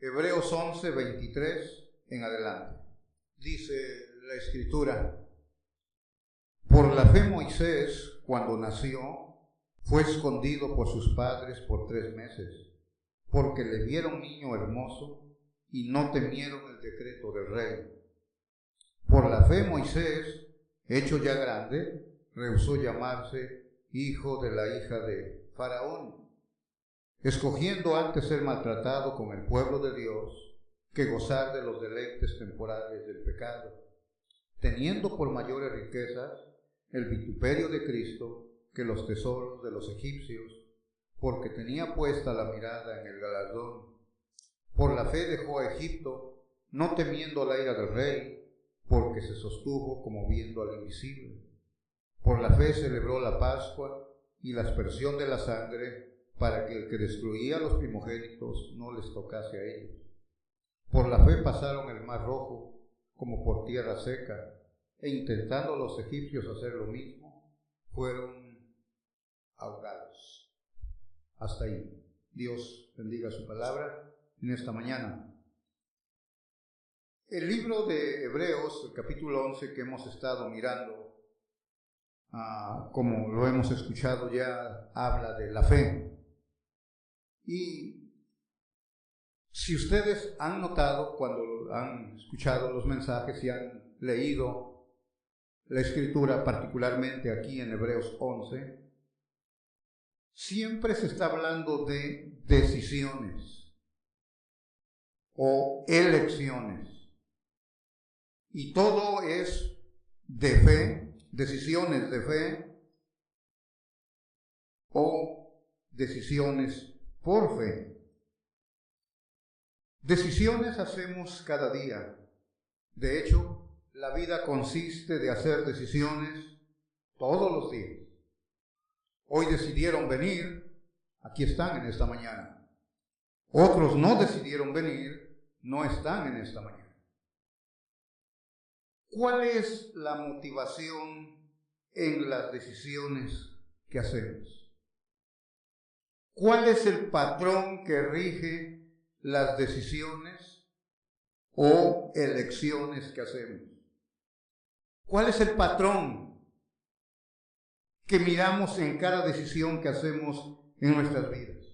Hebreos 11, 23 en adelante. Dice la Escritura: por la fe Moisés, cuando nació, fue escondido por sus padres por 3 meses, porque le vieron niño hermoso y no temieron el decreto del rey. Por la fe Moisés, hecho ya grande, rehusó llamarse hijo de la hija de Faraón, escogiendo antes ser maltratado con el pueblo de Dios que gozar de los deleites temporales del pecado, teniendo por mayores riquezas el vituperio de Cristo que los tesoros de los egipcios, porque tenía puesta la mirada en el galardón. Por la fe dejó a Egipto, no temiendo la ira del rey, porque se sostuvo como viendo al invisible. Por la fe celebró la Pascua y la aspersión de la sangre, para que el que destruía a los primogénitos no les tocase a ellos. Por la fe pasaron el mar rojo como por tierra seca, e intentando los egipcios hacer lo mismo, fueron ahogados. Hasta ahí. Dios bendiga su palabra en esta mañana. El libro de Hebreos, el capítulo 11 que hemos estado mirando, como lo hemos escuchado ya, habla de la fe. Y si ustedes han notado cuando han escuchado los mensajes y han leído la Escritura, particularmente aquí en Hebreos 11, siempre se está hablando de decisiones o elecciones. Y todo es de fe, decisiones de fe o decisiones por fe. Decisiones hacemos cada día. De hecho, la vida consiste de hacer decisiones todos los días. Hoy decidieron venir, aquí están en esta mañana. Otros no decidieron venir, no están en esta mañana. ¿Cuál es la motivación en las decisiones que hacemos? ¿Cuál es el patrón que rige las decisiones o elecciones que hacemos? ¿Cuál es el patrón que miramos en cada decisión que hacemos en nuestras vidas?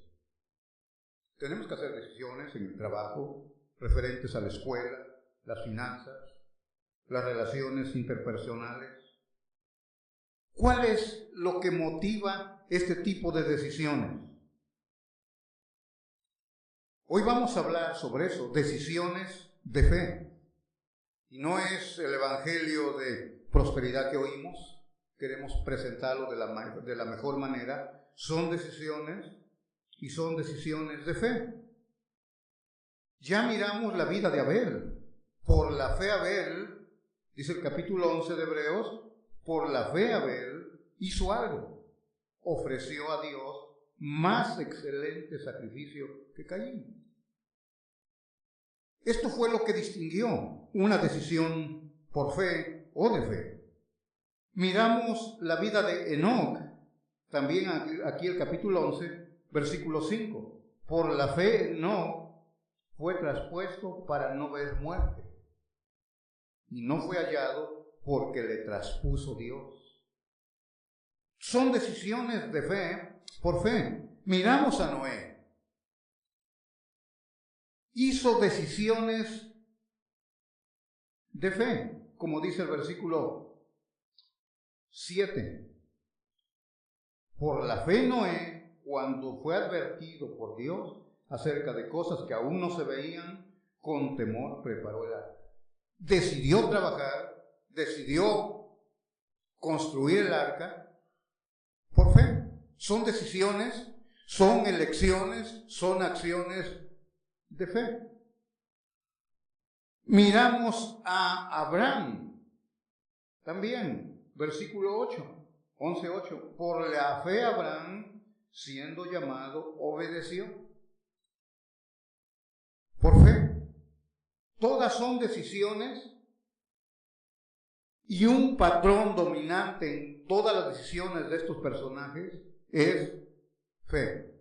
Tenemos que hacer decisiones en el trabajo, referentes a la escuela, las finanzas, las relaciones interpersonales. ¿Cuál es lo que motiva este tipo de decisiones? Hoy vamos a hablar sobre eso, decisiones de fe. Y no es el evangelio de prosperidad que oímos, queremos presentarlo de la mejor manera. Son decisiones y son decisiones de fe. Ya miramos la vida de Abel. Por la fe Abel, dice el capítulo 11 de Hebreos, por la fe Abel hizo algo. Ofreció a Dios más excelente sacrificio que Caín. Esto fue lo que distinguió una decisión por fe o de fe. Miramos la vida de Enoc, también aquí el capítulo 11, versículo 5. Por la fe Enoc fue traspuesto para no ver muerte, y no fue hallado porque le traspuso Dios. Son decisiones de fe por fe. Miramos a Noé. Hizo decisiones de fe, como dice el versículo 7. Por la fe Noé, cuando fue advertido por Dios acerca de cosas que aún no se veían, con temor preparó el arca. Decidió trabajar, decidió construir el arca por fe. Son decisiones, son elecciones, son acciones de fe. Miramos a Abraham también, versículo 8, 11:8. Por la fe Abraham, siendo llamado, obedeció. Por fe. Todas son decisiones, y un patrón dominante en todas las decisiones de estos personajes es fe.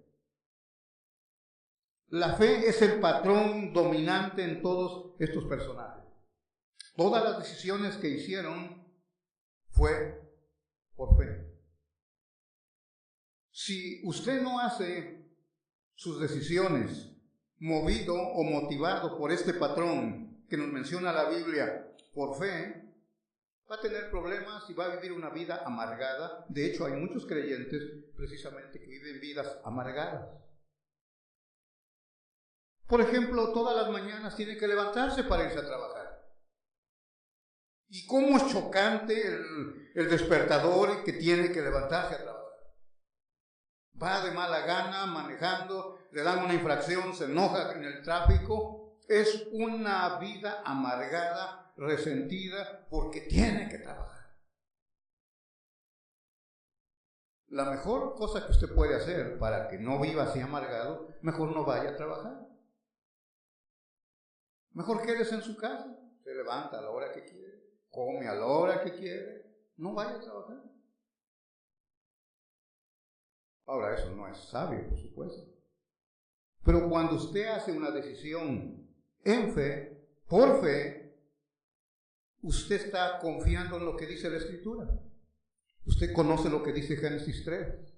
la fe es el patrón dominante en todos estos personajes. Todas las decisiones que hicieron fue por fe. Si usted no hace sus decisiones movido o motivado por este patrón que nos menciona la Biblia por fe, va a tener problemas y va a vivir una vida amargada. De hecho, hay muchos creyentes precisamente que viven vidas amargadas. Por ejemplo, todas las mañanas tienen que levantarse para irse a trabajar. Y cómo es chocante el despertador que tiene que levantarse a trabajar. Va de mala gana manejando, le dan una infracción, se enoja en el tráfico. Es una vida amargada, resentida, porque tiene que trabajar. La mejor cosa que usted puede hacer para que no viva así amargado, mejor no vaya a trabajar. Mejor quédese en su casa, se levanta a la hora que quiere, come a la hora que quiere, no vaya a trabajar. Ahora, eso no es sabio, por supuesto. Pero cuando usted hace una decisión en fe, por fe, usted está confiando en lo que dice la Escritura. Usted conoce lo que dice Génesis 3.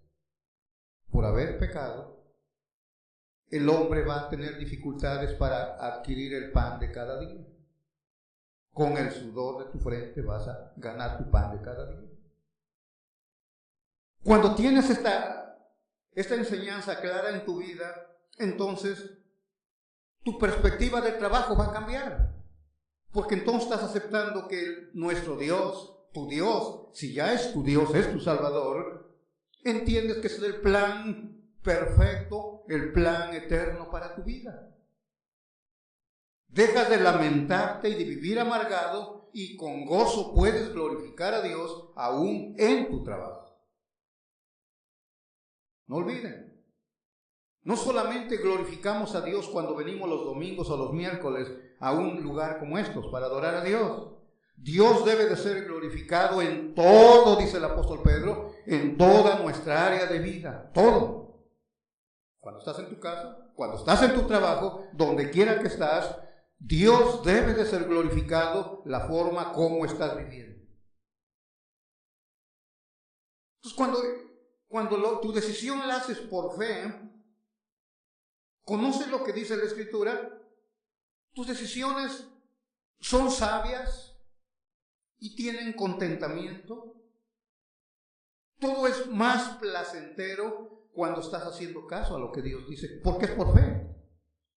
Por haber pecado, el hombre va a tener dificultades para adquirir el pan de cada día. Con el sudor de tu frente vas a ganar tu pan de cada día. Cuando tienes esta enseñanza clara en tu vida, entonces tu perspectiva del trabajo va a cambiar. Porque entonces estás aceptando que nuestro Dios, tu Dios, si ya es tu Dios, es tu Salvador, entiendes que es el plan perfecto, el plan eterno para tu vida. Dejas de lamentarte y de vivir amargado y con gozo puedes glorificar a Dios aún en tu trabajo. No olviden, no solamente glorificamos a Dios cuando venimos los domingos o los miércoles a un lugar como estos para adorar a Dios. Dios debe de ser glorificado en todo, dice el apóstol Pedro, en toda nuestra área de vida, todo. Cuando estás en tu casa, cuando estás en tu trabajo, donde quiera que estás, Dios debe de ser glorificado la forma como estás viviendo. Entonces, cuando tu decisión la haces por fe, conoces lo que dice la Escritura, tus decisiones son sabias y tienen contentamiento. Todo es más placentero cuando estás haciendo caso a lo que Dios dice, porque es por fe.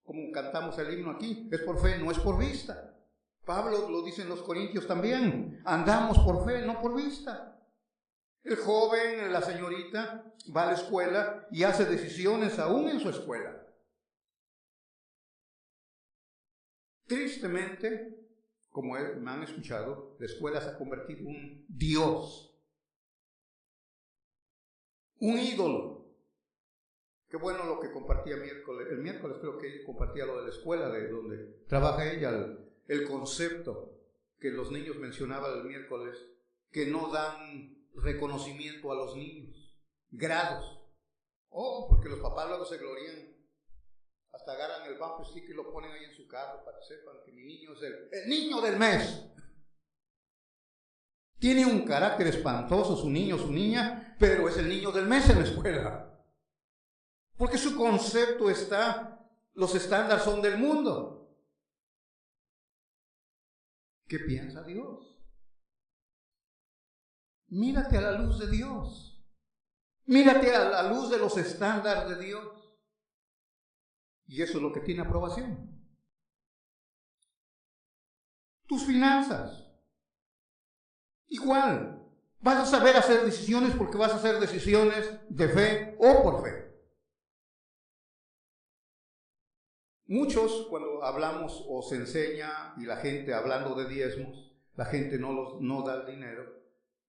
Como cantamos el himno aquí, es por fe, no es por vista. Pablo lo dice en los Corintios también, andamos por fe, no por vista. El joven, la señorita, va a la escuela y hace decisiones aún en su escuela. Tristemente, como me han escuchado, la escuela se ha convertido en un dios, un ídolo. Qué bueno lo que compartía el miércoles creo que ella compartía lo de la escuela, de donde trabaja ella, el concepto que los niños mencionaban el miércoles, que no dan reconocimiento a los niños, grados. Porque los papás luego se glorían, hasta agarran el bumper sticker y lo ponen ahí en su carro para que sepan que mi niño es el niño del mes. Tiene un carácter espantoso su niño, su niña, pero es el niño del mes en la escuela. Porque su concepto los estándares son del mundo. ¿Qué piensa Dios? Mírate a la luz de Dios. Mírate a la luz de los estándares de Dios. Y eso es lo que tiene aprobación. Tus finanzas. Igual. Vas a saber hacer decisiones porque vas a hacer decisiones de fe o por fe. Muchos, cuando hablamos o se enseña y la gente hablando de diezmos, la gente no da el dinero.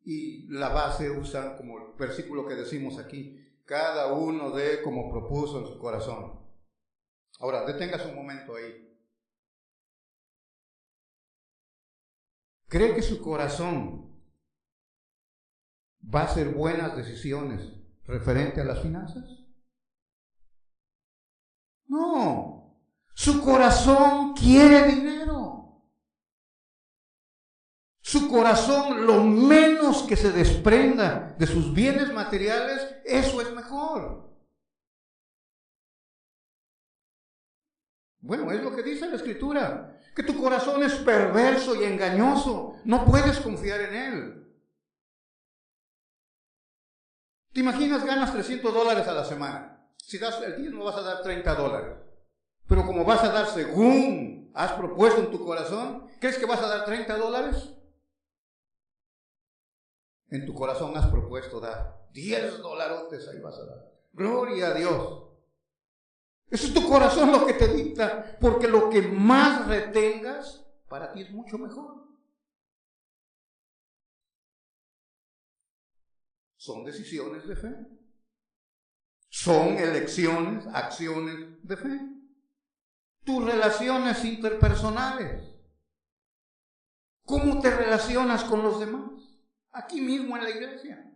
Y la base usan como el versículo que decimos aquí, cada uno dé como propuso en su corazón. Ahora, deténgase un momento ahí. ¿Cree que su corazón va a hacer buenas decisiones referente a las finanzas? No, su corazón quiere dinero. Su corazón, lo menos que se desprenda de sus bienes materiales, eso es mejor. Bueno, es lo que dice la Escritura, que tu corazón es perverso y engañoso, no puedes confiar en él. ¿Te imaginas ganas $300 a la semana? Si das el diezmo vas a dar $30. Pero como vas a dar según has propuesto en tu corazón, ¿crees que vas a dar $30? En tu corazón has propuesto dar $10, ahí vas a dar. Gloria a Dios. Eso es tu corazón lo que te dicta, porque lo que más retengas para ti es mucho mejor. Son decisiones de fe. Son elecciones, acciones de fe. Tus relaciones interpersonales. ¿Cómo te relacionas con los demás? Aquí mismo en la iglesia.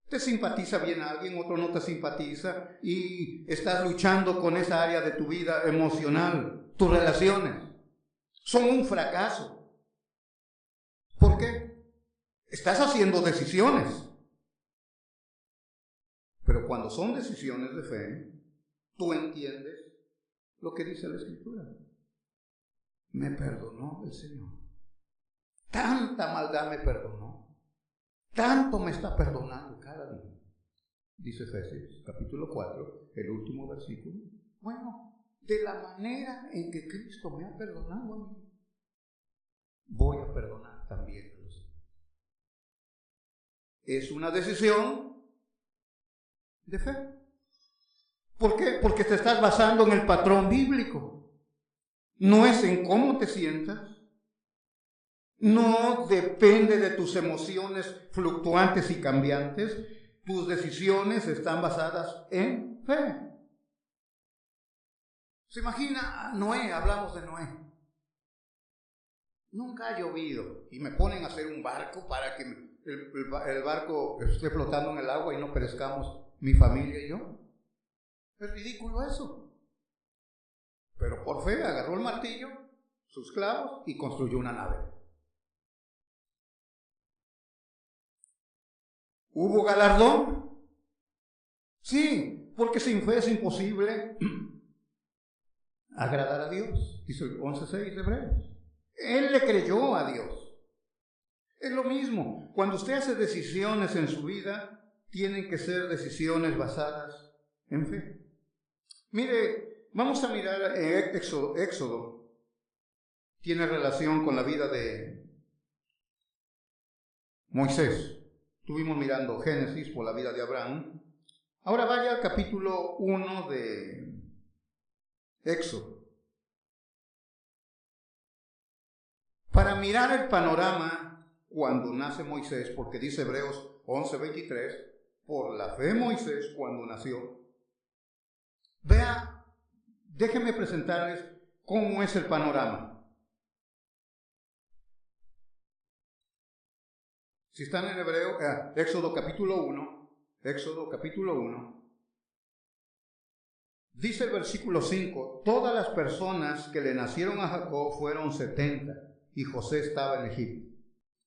Te simpatiza bien a alguien, otro no te simpatiza y estás luchando con esa área de tu vida emocional. Tus relaciones son un fracaso. ¿Por qué? Estás haciendo decisiones. Pero cuando son decisiones de fe, tú entiendes lo que dice la Escritura. Me perdonó el Señor. Tanta maldad me perdonó. Tanto me está perdonando cada día. Dice Efesios capítulo 4, el último versículo. Bueno, de la manera en que Cristo me ha perdonado a mí, voy a perdonar también a los demás. Es una decisión de fe. ¿Por qué? Porque te estás basando en el patrón bíblico. No es en cómo te sientas. No depende de tus emociones fluctuantes y cambiantes. Tus decisiones están basadas en fe. ¿Se imagina a Noé? Hablamos de Noé. Nunca ha llovido y me ponen a hacer un barco para que el barco esté flotando en el agua y no perezcamos mi familia y yo. Es ridículo eso. Pero por fe agarró el martillo, sus clavos y construyó una nave. ¿Hubo galardón? Sí, porque sin fe es imposible agradar a Dios, dice el 11:6 de Hebreos. Él le creyó a Dios. Es lo mismo, cuando usted hace decisiones en su vida, tienen que ser decisiones basadas en fe. Mire, vamos a mirar Éxodo. Tiene relación con la vida de Moisés. Estuvimos mirando Génesis por la vida de Abraham. Ahora vaya al capítulo 1 de Éxodo. Para mirar el panorama cuando nace Moisés, porque dice Hebreos 11:23, por la fe Moisés cuando nació. Vea, déjenme presentarles cómo es el panorama. Si están en Hebreo, Éxodo capítulo 1, dice el versículo 5, todas las personas que le nacieron a Jacob fueron 70, y José estaba en Egipto.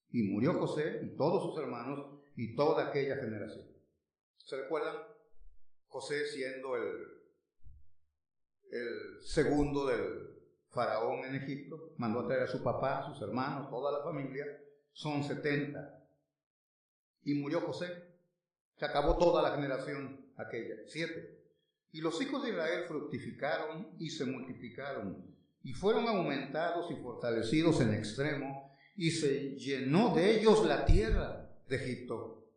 Y murió José y todos sus hermanos y toda aquella generación. ¿Se recuerdan? José siendo el segundo del faraón en Egipto, mandó a traer a su papá, a sus hermanos, toda la familia, son 70. Y murió José. Se acabó toda la generación aquella. 7. Y los hijos de Israel fructificaron y se multiplicaron, y fueron aumentados y fortalecidos en extremo, y se llenó de ellos la tierra de Egipto.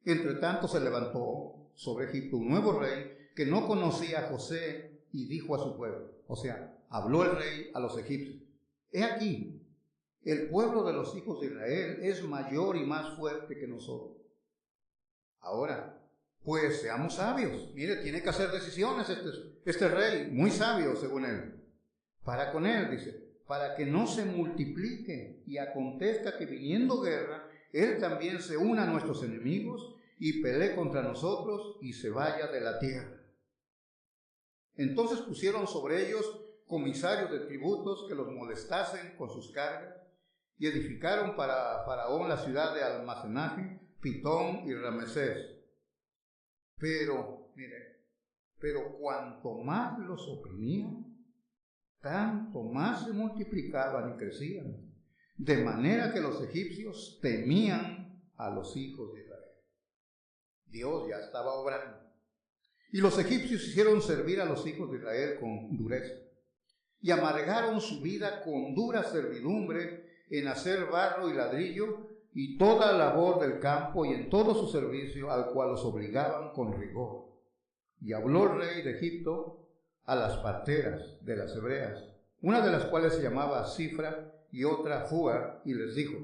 Entre tanto se levantó sobre Egipto un nuevo rey que no conocía a José, y dijo a su pueblo, o sea, habló el rey a los egipcios: he aquí, el pueblo de los hijos de Israel es mayor y más fuerte que nosotros. Ahora, pues seamos sabios. Mire, tiene que hacer decisiones este rey, muy sabio según él. Para con él, dice, para que no se multiplique y acontezca que viniendo guerra, él también se una a nuestros enemigos y pelee contra nosotros y se vaya de la tierra. Entonces pusieron sobre ellos comisarios de tributos que los molestasen con sus cargas, y edificaron para Faraón la ciudad de almacenaje, Pitón y Ramesés. Pero cuanto más los oprimían, tanto más se multiplicaban y crecían, de manera que los egipcios temían a los hijos de Israel. Dios ya estaba obrando. Y los egipcios hicieron servir a los hijos de Israel con dureza, y amargaron su vida con dura servidumbre en hacer barro y ladrillo, y toda labor del campo, y en todo su servicio, al cual los obligaban con rigor. Y habló el rey de Egipto a las parteras de las hebreas, una de las cuales se llamaba Cifra y otra Fua, y les dijo: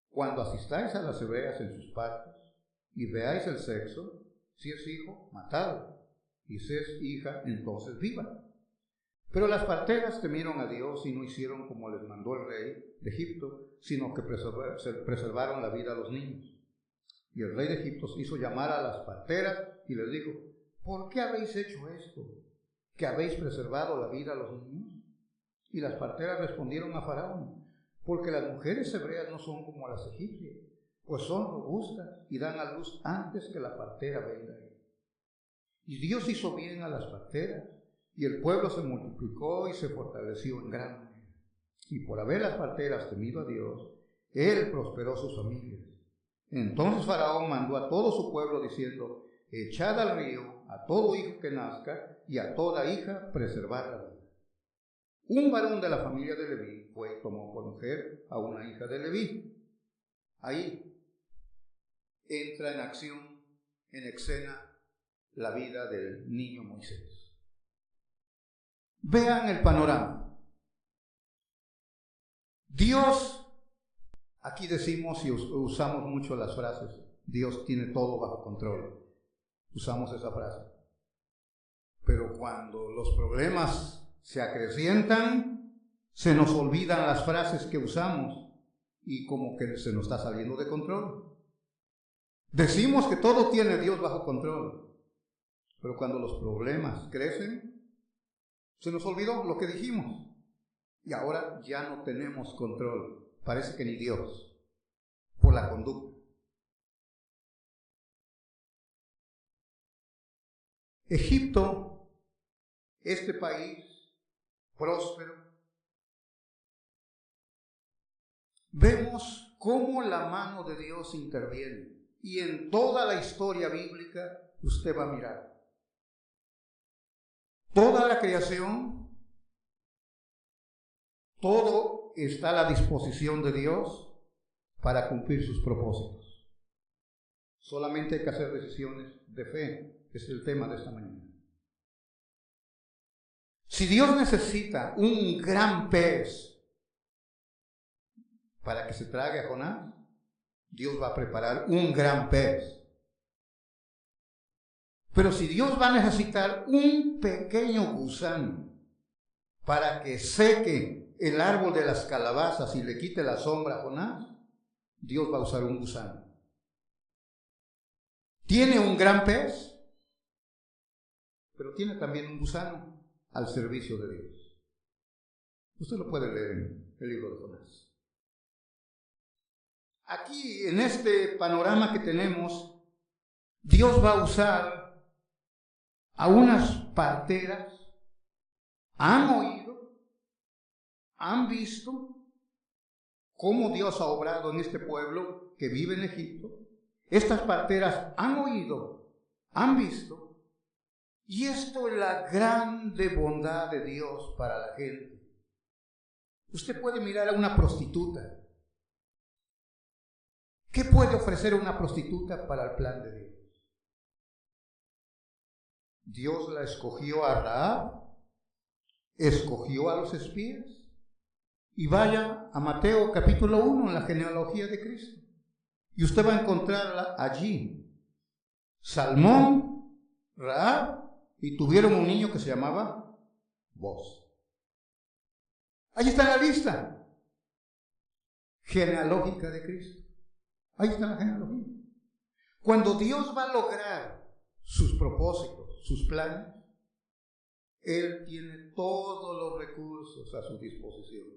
cuando asistáis a las hebreas en sus partos y veáis el sexo, si es hijo, matadlo, y si es hija, entonces viva. Pero las parteras temieron a Dios y no hicieron como les mandó el rey de Egipto, sino que preservaron la vida a los niños. Y el rey de Egipto hizo llamar a las parteras y les dijo: ¿por qué habéis hecho esto, que habéis preservado la vida a los niños? Y las parteras respondieron a Faraón: porque las mujeres hebreas no son como las egipcias, pues son robustas y dan a luz antes que la partera venga. Y Dios hizo bien a las parteras, y el pueblo se multiplicó y se fortaleció en gran manera. Y por haber las parteras temido a Dios, Él prosperó sus familias. Entonces Faraón mandó a todo su pueblo diciendo: echad al río a todo hijo que nazca, y a toda hija preservad la vida. Un varón de la familia de Leví fue y tomó por mujer a una hija de Leví. Ahí entra en acción, en escena, la vida del niño Moisés. Vean el panorama. Dios, aquí decimos y usamos mucho las frases: Dios tiene todo bajo control. Usamos esa frase. Pero cuando los problemas se acrecientan, se nos olvidan las frases que usamos y como que se nos está saliendo de control. Decimos que todo tiene Dios bajo control, pero cuando los problemas crecen, se nos olvidó lo que dijimos y ahora ya no tenemos control. Parece que ni Dios, por la conducta. Egipto, este país próspero, vemos cómo la mano de Dios interviene, y en toda la historia bíblica usted va a mirar toda la creación, todo está a la disposición de Dios para cumplir sus propósitos. Solamente hay que hacer decisiones de fe. Es el tema de esta mañana. Si Dios necesita un gran pez para que se trague a Jonás, Dios va a preparar un gran pez. Pero si Dios va a necesitar un pequeño gusano para que seque el árbol de las calabazas y le quite la sombra a Jonás, Dios va a usar un gusano. Tiene un gran pez, pero tiene también un gusano al servicio de Dios. Usted lo puede leer en el libro de Jonás. Aquí, en este panorama que tenemos, Dios va a usar a unas parteras. Han oído, han visto cómo Dios ha obrado en este pueblo que vive en Egipto. Estas parteras han oído, han visto, y esto es la grande bondad de Dios para la gente. Usted puede mirar a una prostituta. ¿Qué puede ofrecer una prostituta para el plan de Dios? Dios la escogió a Rahab, escogió a los espías. Y vaya a Mateo capítulo 1 en la genealogía de Cristo, y usted va a encontrarla allí. Salmón, Rahab, y tuvieron un niño que se llamaba Boz. Ahí está la lista genealógica de Cristo. Ahí está la genealogía. Cuando Dios va a lograr sus propósitos, sus planes, Él tiene todos los recursos a su disposición.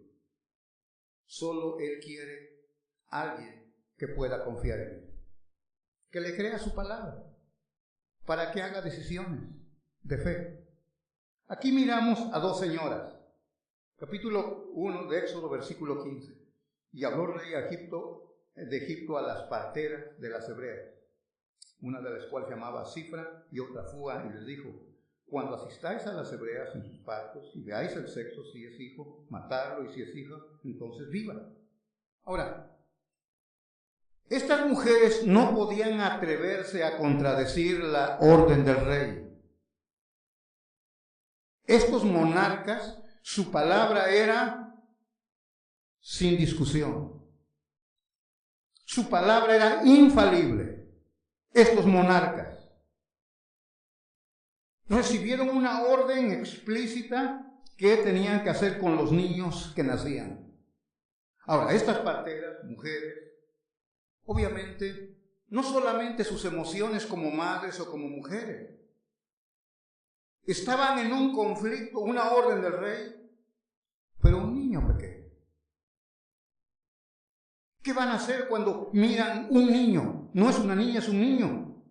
Solo Él quiere a alguien que pueda confiar en Él, que le crea su palabra, para que haga decisiones de fe. Aquí miramos a dos señoras. Capítulo 1 de Éxodo, versículo 15. Y habló el rey de Egipto a las parteras de las hebreas, una de las cuales se llamaba Cifra y otra Fúa, y les dijo: cuando asistáis a las hebreas en sus partos y veáis el sexo, si es hijo, matarlo, y si es hija, entonces viva. Ahora, estas mujeres no podían atreverse a contradecir la orden del rey. Estos monarcas, su palabra era sin discusión. Su palabra era infalible. Estos monarcas recibieron una orden explícita que tenían que hacer con los niños que nacían. Ahora, estas parteras, mujeres, obviamente, no solamente sus emociones como madres o como mujeres, estaban en un conflicto, una orden del rey, pero un niño pequeño. ¿Qué van a hacer cuando miran un niño? No es una niña, es un niño.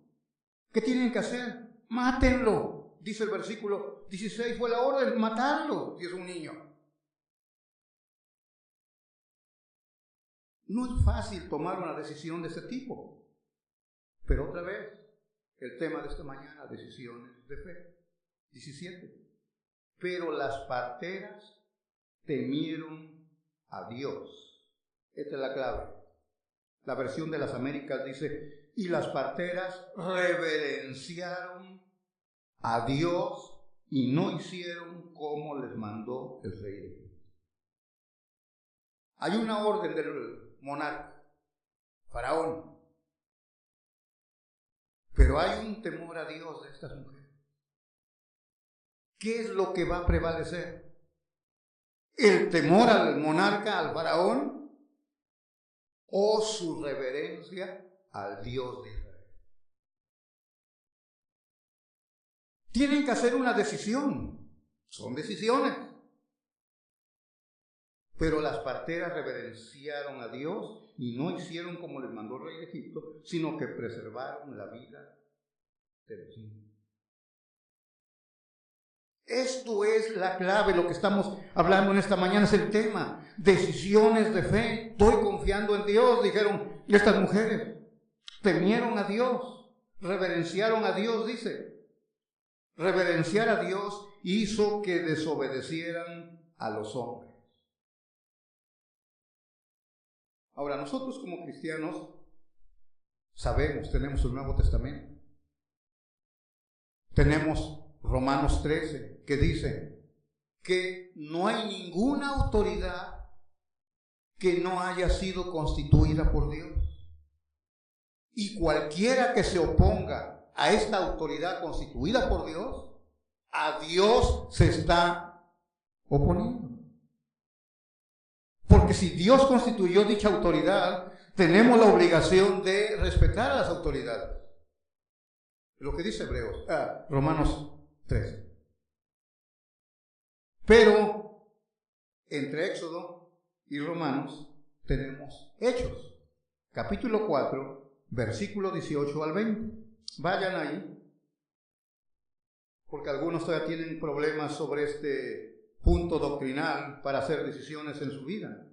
¿Qué tienen que hacer? Mátenlo. Dice el versículo 16, fue la orden, matarlo si es un niño. No es fácil tomar una decisión de ese tipo. Pero otra vez, el tema de esta mañana, decisiones de fe. 17. Pero las parteras temieron a Dios. Esta es la clave. La versión de las Américas dice: y las parteras reverenciaron a Dios y no hicieron como les mandó el rey de Egipto. Hay una orden del monarca, Faraón, pero hay un temor a Dios de estas mujeres. ¿Qué es lo que va a prevalecer? ¿El temor al monarca, al faraón, o su reverencia al Dios de Israel? Tienen que hacer una decisión. Son decisiones. Pero las parteras reverenciaron a Dios y no hicieron como les mandó el rey de Egipto, sino que preservaron la vida de los niños. Esto es la clave, lo que estamos hablando en esta mañana es el tema. Decisiones de fe. Estoy confiando en Dios, dijeron estas mujeres. Temieron a Dios, reverenciaron a Dios, dice. Reverenciar a Dios hizo que desobedecieran a los hombres. Ahora, nosotros como cristianos sabemos, tenemos el Nuevo Testamento. Tenemos Romanos 13, que dice que no hay ninguna autoridad que no haya sido constituida por Dios. Y cualquiera que se oponga a esta autoridad constituida por Dios, a Dios se está oponiendo. Porque si Dios constituyó dicha autoridad, tenemos la obligación de respetar a las autoridades. Lo que dice Romanos 13. Pero entre Éxodo y Romanos tenemos Hechos, capítulo 4, versículo 18 al 20. Vayan ahí, porque algunos todavía tienen problemas sobre este punto doctrinal para hacer decisiones en su vida.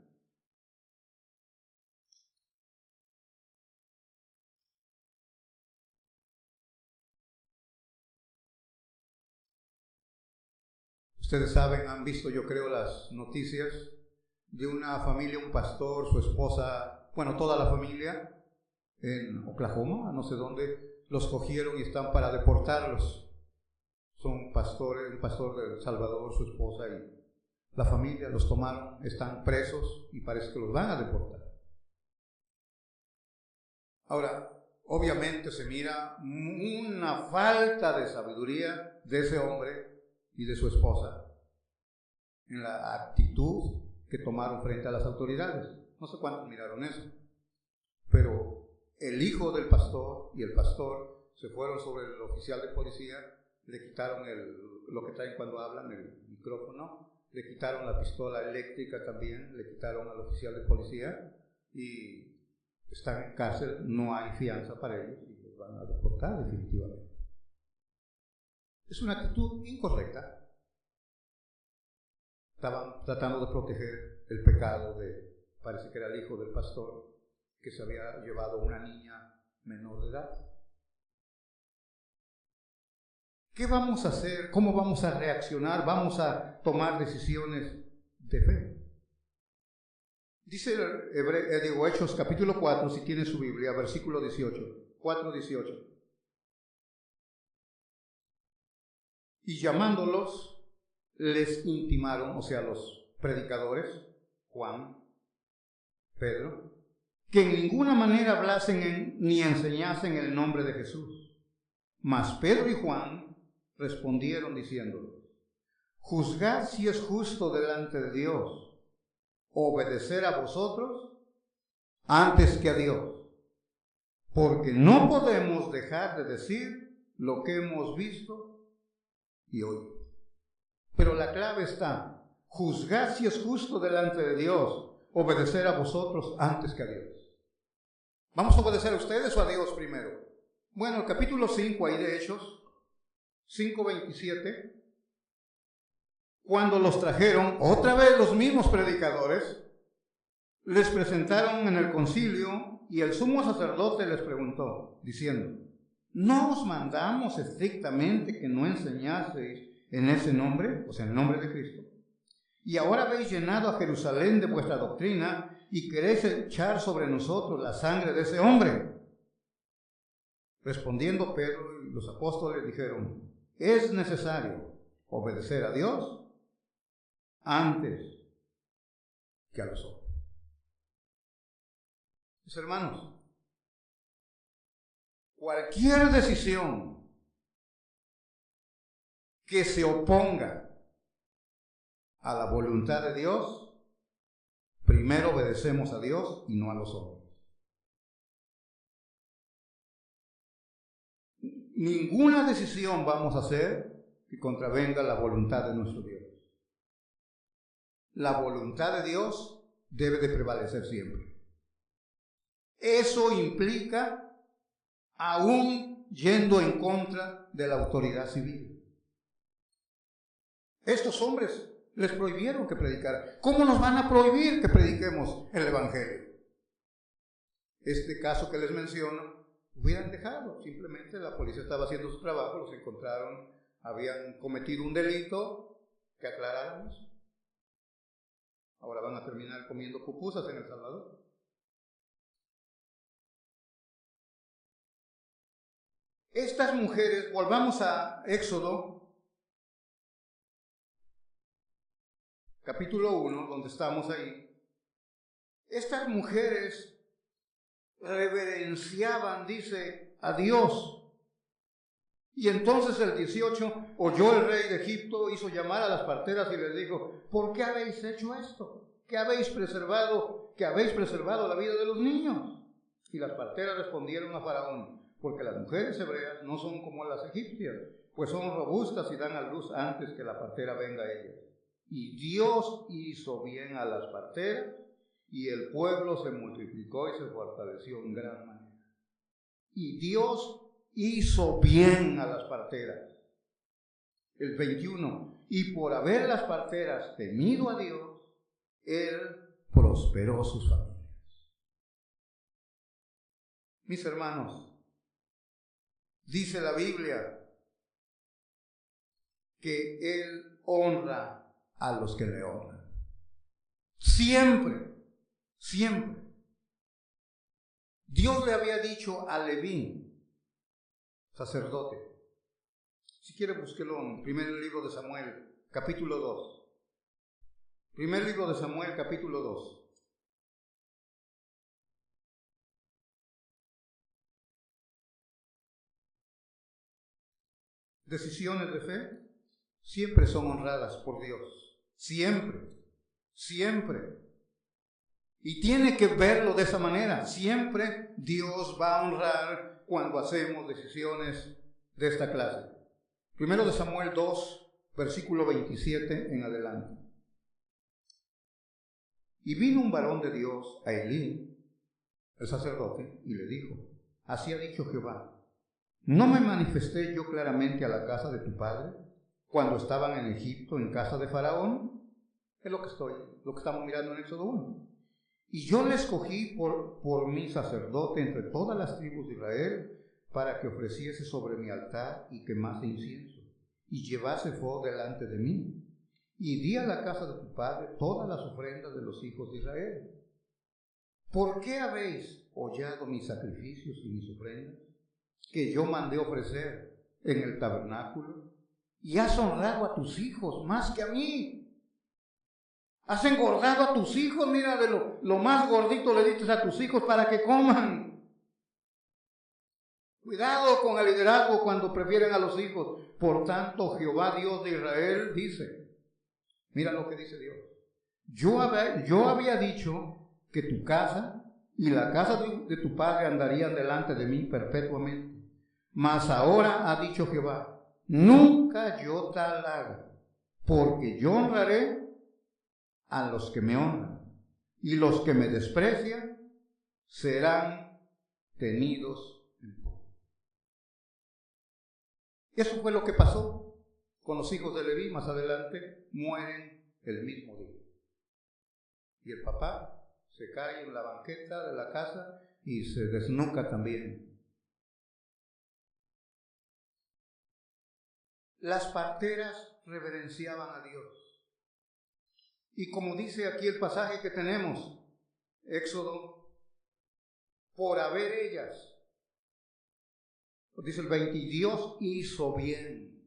Ustedes saben, han visto, yo creo, las noticias de una familia, un pastor, su esposa, bueno, toda la familia en Oklahoma, no sé dónde, los cogieron y están para deportarlos. Son pastores, un pastor de El Salvador, su esposa y la familia los tomaron, están presos y parece que los van a deportar. Ahora, obviamente se mira una falta de sabiduría de ese hombre y de su esposa en la actitud que tomaron frente a las autoridades. No sé cuántos miraron eso, pero el hijo del pastor y el pastor se fueron sobre el oficial de policía, le quitaron lo que traen cuando hablan, el micrófono. Le quitaron la pistola eléctrica también, le quitaron al oficial de policía y están en cárcel, no hay fianza para ellos y los van a deportar definitivamente. Es una actitud incorrecta. Estaban tratando de proteger el pecado parece que era el hijo del pastor, que se había llevado a una niña menor de edad. ¿Qué vamos a hacer? ¿Cómo vamos a reaccionar? ¿Vamos a tomar decisiones de fe? Dice Hechos capítulo 4, si tiene su Biblia, versículo 18, 4:18. Y llamándolos, les intimaron, o sea, los predicadores, Juan, Pedro, que en ninguna manera hablasen ni enseñasen el nombre de Jesús. Mas Pedro y Juan respondieron diciendo: juzgad si es justo delante de Dios obedecer a vosotros antes que a Dios, porque no podemos dejar de decir lo que hemos visto y oído. Pero la clave está: juzgad si es justo delante de Dios obedecer a vosotros antes que a Dios. ¿Vamos a obedecer a ustedes o a Dios primero? Bueno, el capítulo 5 ahí de Hechos 5:27, cuando los trajeron, otra vez los mismos predicadores, les presentaron en el concilio y el sumo sacerdote les preguntó, diciendo: ¿no os mandamos estrictamente que no enseñaseis en ese nombre, o sea, en el nombre de Cristo? Y ahora habéis llenado a Jerusalén de vuestra doctrina y queréis echar sobre nosotros la sangre de ese hombre. Respondiendo Pedro y los apóstoles dijeron: es necesario obedecer a Dios antes que a los hombres. Mis hermanos, cualquier decisión que se oponga a la voluntad de Dios, primero obedecemos a Dios y no a los hombres. Ninguna decisión vamos a hacer que contravenga la voluntad de nuestro Dios. La voluntad de Dios debe de prevalecer siempre. Eso implica aún yendo en contra de la autoridad civil. Estos hombres les prohibieron que predicaran. ¿Cómo nos van a prohibir que prediquemos el Evangelio? Este caso que les menciono, hubieran dejado. Simplemente la policía estaba haciendo su trabajo, los encontraron, habían cometido un delito, que aclaráramos. Ahora van a terminar comiendo pupusas en El Salvador. Estas mujeres, volvamos a Éxodo, capítulo 1, donde estamos ahí. Estas mujeres reverenciaban, dice, a Dios. Y entonces el 18, oyó el rey de Egipto, hizo llamar a las parteras y les dijo: ¿por qué habéis hecho esto? ¿Qué habéis preservado? ¿Que habéis preservado la vida de los niños? Y las parteras respondieron a Faraón: porque las mujeres hebreas no son como las egipcias, pues son robustas y dan a luz antes que la partera venga a ellas. Y Dios hizo bien a las parteras, y el pueblo se multiplicó y se fortaleció en gran manera. Y Dios hizo bien a las parteras. El 21, y por haber las parteras temido a Dios, Él prosperó sus familias. Mis hermanos, dice la Biblia que Él honra a los que le honran. Siempre, siempre. Dios le había dicho a Leví, sacerdote, si quiere búsquelo en primer libro de Samuel, capítulo 2. Primer libro de Samuel, capítulo 2. Decisiones de fe siempre son honradas por Dios. Siempre, siempre. Y tiene que verlo de esa manera. Siempre Dios va a honrar cuando hacemos decisiones de esta clase. Primero de Samuel 2, versículo 27 en adelante. Y vino un varón de Dios a Elí, el sacerdote, y le dijo: así ha dicho Jehová, ¿no me manifesté yo claramente a la casa de tu padre cuando estaban en Egipto, en casa de Faraón? Es lo que estamos mirando en Éxodo 1. Y yo le escogí por mi sacerdote entre todas las tribus de Israel, para que ofreciese sobre mi altar y quemase incienso, y llevase fuego delante de mí. Y di a la casa de tu padre todas las ofrendas de los hijos de Israel. ¿Por qué habéis hollado mis sacrificios y mis ofrendas, que yo mandé ofrecer en el tabernáculo? Y has honrado a tus hijos más que a mí. Has engordado a tus hijos, mira, de lo más gordito le diste a tus hijos para que coman. Cuidado con el liderazgo cuando prefieren a los hijos. Por tanto, Jehová Dios de Israel dice, mira lo que dice Dios. Yo había dicho que tu casa y la casa de tu padre andarían delante de mí perpetuamente. Mas ahora ha dicho Jehová, nunca yo tal haga, porque yo honraré a los que me honran, y los que me desprecian serán tenidos en poco. Eso fue lo que pasó con los hijos de Leví. Más adelante mueren el mismo día. Y el papá se cae en la banqueta de la casa y se desnuca también. Las parteras reverenciaban a Dios. Y como dice aquí el pasaje que tenemos, Éxodo, por haber ellas, dice el 20, y Dios hizo bien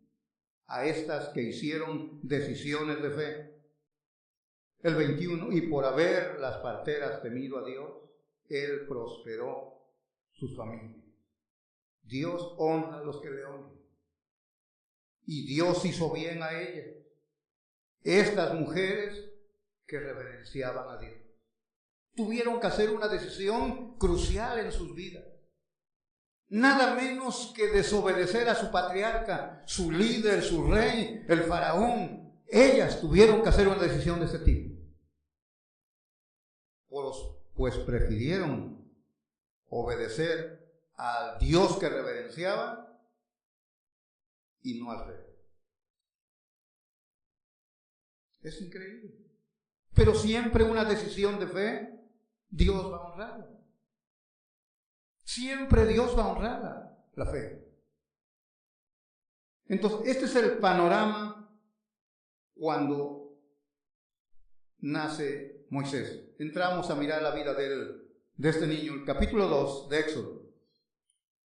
a estas que hicieron decisiones de fe. El 21, y por haber las parteras temido a Dios, Él prosperó sus familias. Dios honra a los que le honran. Y Dios hizo bien a ellas. Estas mujeres que reverenciaban a Dios tuvieron que hacer una decisión crucial en sus vidas. Nada menos que desobedecer a su patriarca, su líder, su rey, el faraón. Ellas tuvieron que hacer una decisión de ese tipo. Pues prefirieron obedecer al Dios que reverenciaban y no al rey. Es increíble. Pero siempre una decisión de fe, Dios va a honrarla. Siempre Dios va a honrar la fe. Entonces, este es el panorama cuando nace Moisés. Entramos a mirar la vida de este niño. El capítulo 2 de Éxodo.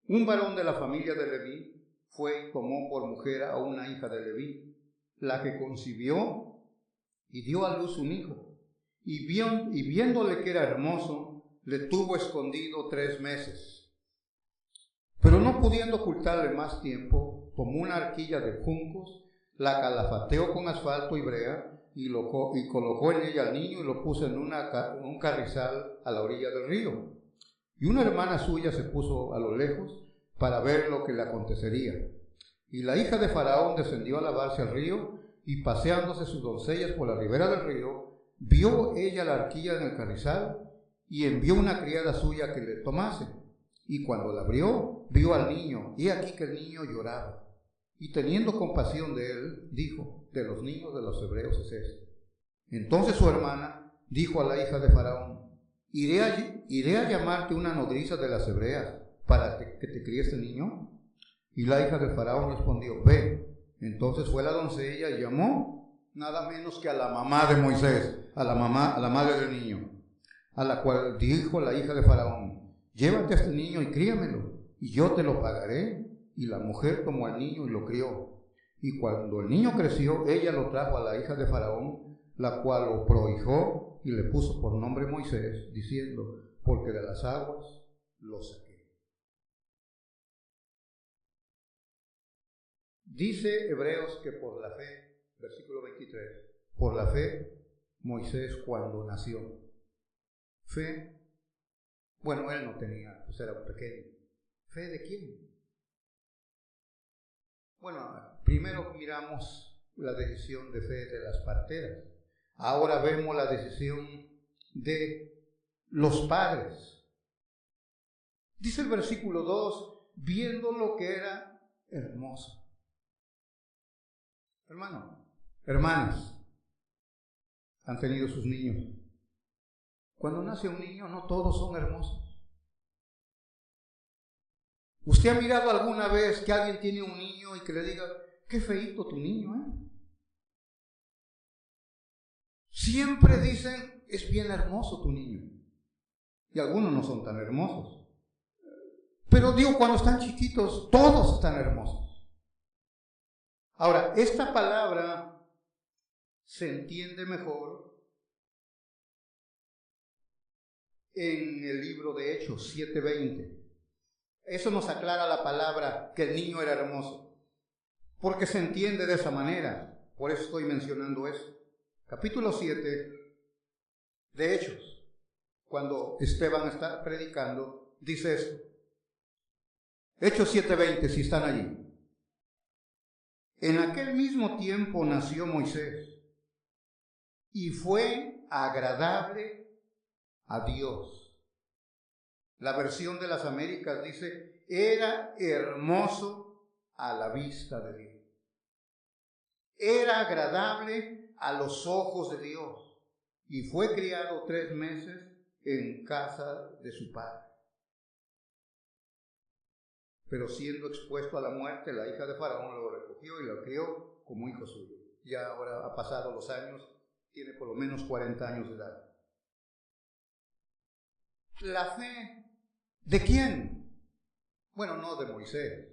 Un varón de la familia de Leví fue y tomó por mujer a una hija de Leví, la que concibió y dio a luz un hijo. Y viéndole que era hermoso, le tuvo escondido 3 meses. Pero no pudiendo ocultarle más tiempo, tomó una arquilla de juncos, la calafateó con asfalto y brea, y colocó en ella al niño y lo puso en un carrizal a la orilla del río. Y una hermana suya se puso a lo lejos para ver lo que le acontecería. Y la hija de Faraón descendió a lavarse al río, y paseándose sus doncellas por la ribera del río, vio ella la arquilla en el carrizal, y envió una criada suya que le tomase. Y cuando la abrió, vio al niño, y aquí que el niño lloraba. Y teniendo compasión de él, dijo: de los niños de los hebreos es este. Entonces su hermana dijo a la hija de Faraón: ¿Iré a llamarte una nodriza de las hebreas para que te críe este niño? Y la hija de Faraón respondió: ve. Entonces fue la doncella y llamó nada menos que a la mamá de Moisés, a la madre del niño, a la cual dijo la hija de Faraón: llévate a este niño y críamelo, y yo te lo pagaré. Y la mujer tomó al niño y lo crió. Y cuando el niño creció, ella lo trajo a la hija de Faraón, la cual lo prohijó y le puso por nombre Moisés, diciendo: porque de las aguas lo saqué. Dice Hebreos que por la fe, versículo 23, por la fe Moisés cuando nació. Fe, bueno, él no tenía, pues era un pequeño. ¿Fe de quién? Bueno, primero miramos la decisión de fe de las parteras. Ahora vemos la decisión de los padres. Dice el versículo 2, viendo lo que era hermoso. Hermano, hermanas, han tenido sus niños. Cuando nace un niño, no todos son hermosos. ¿Usted ha mirado alguna vez que alguien tiene un niño y que le diga, qué feíto tu niño, Siempre dicen, es bien hermoso tu niño. Y algunos no son tan hermosos. Pero digo, cuando están chiquitos, todos están hermosos. Ahora, esta palabra se entiende mejor en el libro de Hechos 7:20. Eso nos aclara la palabra que el niño era hermoso, porque se entiende de esa manera. Por eso estoy mencionando eso. Capítulo 7 de Hechos, cuando Esteban está predicando, dice esto. Hechos 7:20, si están allí. En aquel mismo tiempo nació Moisés y fue agradable a Dios. La versión de las Américas dice, era hermoso a la vista de Dios. Era agradable a los ojos de Dios y fue criado 3 meses en casa de su padre. Pero siendo expuesto a la muerte, la hija de Faraón lo recogió y lo crió como hijo suyo. Ya ahora ha pasado los años, tiene por lo menos 40 años de edad. La fe, ¿de quién? Bueno, no de Moisés.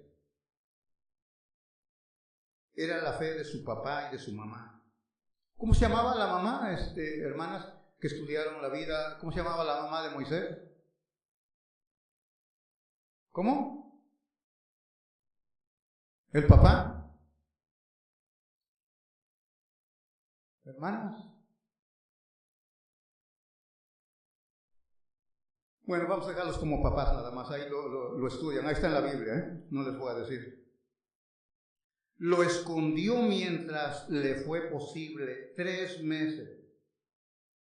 Era la fe de su papá y de su mamá. ¿Cómo se llamaba la mamá, hermanas que estudiaron la vida? ¿Cómo se llamaba la mamá de Moisés? ¿Cómo? ¿El papá? ¿Hermanas? Bueno, vamos a dejarlos como papás nada más, ahí lo estudian, ahí está en la Biblia, no les voy a decir. Lo escondió mientras le fue posible 3 meses.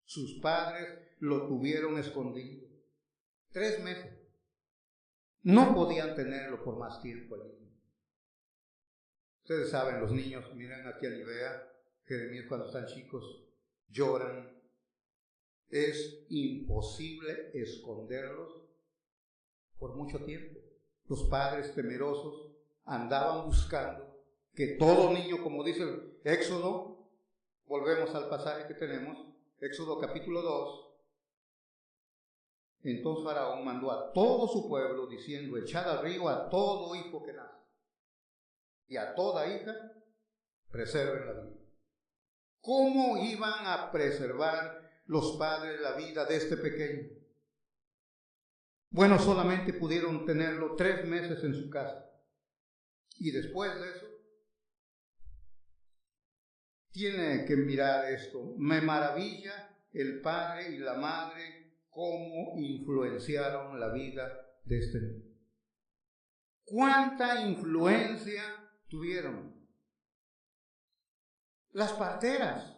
Sus padres lo tuvieron escondido. 3 meses. No podían tenerlo por más tiempo allí. Ustedes saben, los niños, miren aquí a Nivea, Jeremías cuando están chicos, lloran. Es imposible esconderlos por mucho tiempo. Los padres temerosos andaban buscando que todo niño, como dice el Éxodo, volvemos al pasaje que tenemos, Éxodo capítulo 2, entonces Faraón mandó a todo su pueblo diciendo, echad al río a todo hijo que nace y a toda hija preserven la vida. ¿Cómo iban a preservar los padres la vida de este pequeño? Bueno, solamente pudieron tenerlo 3 meses en su casa. Y después de eso, tiene que mirar esto. Me maravilla el padre y la madre cómo influenciaron la vida de este niño. ¿Cuánta influencia tuvieron? Las parteras.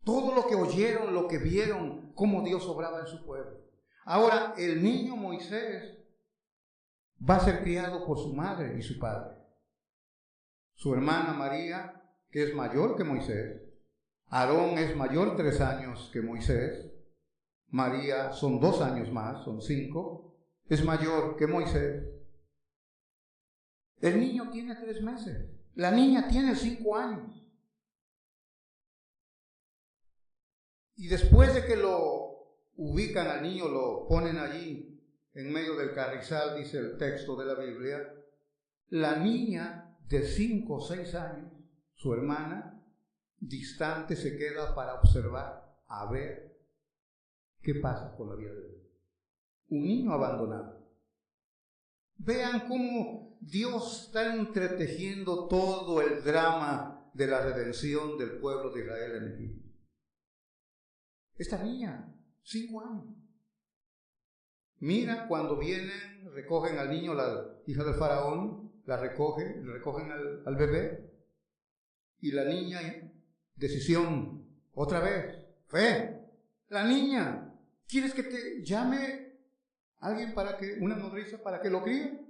Todo lo que oyeron, lo que vieron, cómo Dios obraba en su pueblo. Ahora, el niño Moisés va a ser criado por su madre y su padre. Su hermana María, que es mayor que Moisés. Aarón es mayor 3 años que Moisés. María son 2 años más, son 5. Es mayor que Moisés. El niño tiene 3 meses. La niña tiene 5 años. Y después de que lo ubican al niño, lo ponen allí en medio del carrizal, dice el texto de la Biblia, la niña de 5 o 6 años, su hermana, distante se queda para observar, a ver qué pasa con la vida de él. Un niño abandonado. Vean cómo Dios está entretejiendo todo el drama de la redención del pueblo de Israel en Egipto. Esta niña, 5 años. Mira, cuando vienen, recogen al niño, la hija del faraón, la recogen al bebé, Y la niña, decisión, otra vez, fe. La niña, ¿quieres que te llame alguien para que, una nodriza para que lo críe?